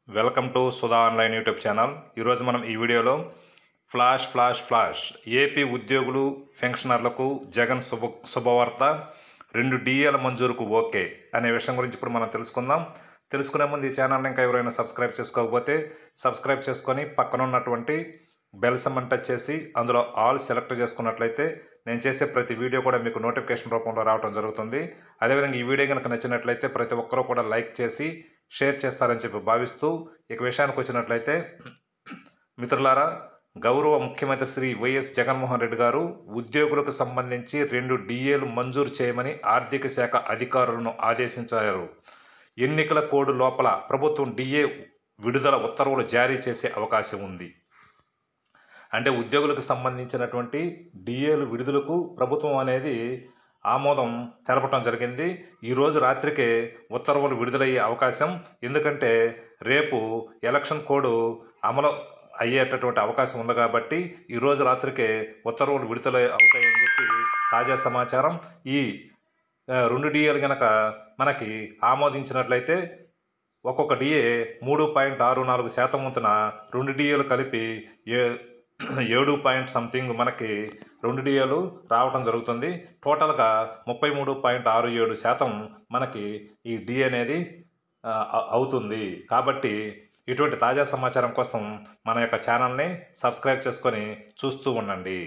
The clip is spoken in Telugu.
Welcome to Sudha online YouTube channel. ఈరోజు మనం ఈ వీడియోలో ఫ్లాష్ ఏపీ ఉద్యోగులు పెన్షనర్లకు జగన్ శుభవార్త 2 డిఏల మంజూరుకు ఓకే అనే విషయం గురించి ఇప్పుడు మనం తెలుసుకునే ముందు ఈ ఛానల్ని ఇంకా ఎవరైనా సబ్స్క్రైబ్ చేసుకోకపోతే సబ్స్క్రైబ్ చేసుకొని పక్కన ఉన్నటువంటి బెల్ సింబల్ టచ్ చేసి అందులో ఆల్ సెలెక్ట్ చేసుకున్నట్లయితే నేను చేసే ప్రతి వీడియో కూడా మీకు నోటిఫికేషన్ రూపంలో రావడం జరుగుతుంది. అదేవిధంగా ఈ వీడియో కనుక నచ్చినట్లయితే ప్రతి ఒక్కరూ కూడా లైక్ చేసి షేర్ చేస్తారని చెప్పి భావిస్తూ ఇక విషయానికి వచ్చినట్లయితే మిత్రులారా, గౌరవ ముఖ్యమంత్రి శ్రీ వైఎస్ జగన్మోహన్ రెడ్డి గారు ఉద్యోగులకు సంబంధించి 2 డిఏలు మంజూరు చేయమని ఆర్థిక శాఖ అధికారులను ఆదేశించారు. ఎన్నికల కోడ్ లోపల ప్రభుత్వం డిఏ విడుదల ఉత్తర్వులు జారీ చేసే అవకాశం ఉంది. అంటే ఉద్యోగులకు సంబంధించినటువంటి డిఏలు విడుదలకు ప్రభుత్వం అనేది ఆమోదం తెలపడం జరిగింది. ఈరోజు రాత్రికే ఉత్తర్వులు విడుదలయ్యే అవకాశం, ఎందుకంటే రేపు ఎలక్షన్ కోడ్ అమలు అయ్యేటటువంటి అవకాశం ఉంది కాబట్టి ఈరోజు రాత్రికే ఉత్తర్వులు విడుదల అవుతాయని చెప్పి తాజా సమాచారం. ఈ 2 డిఏలు కనుక మనకి ఆమోదించినట్లయితే ఒక్కొక్క డిఏ 3.64% వంతున 2 డిఏలు కలిపి 7 పాయింట్ సంథింగ్ మనకి 2 డిఏలు రావడం జరుగుతుంది. టోటల్గా 33.67% మనకి ఈ డిఏ అనేది అవుతుంది. కాబట్టి ఇటువంటి తాజా సమాచారం కోసం మన యొక్క ఛానల్ని సబ్స్క్రైబ్ చేసుకొని చూస్తూ ఉండండి.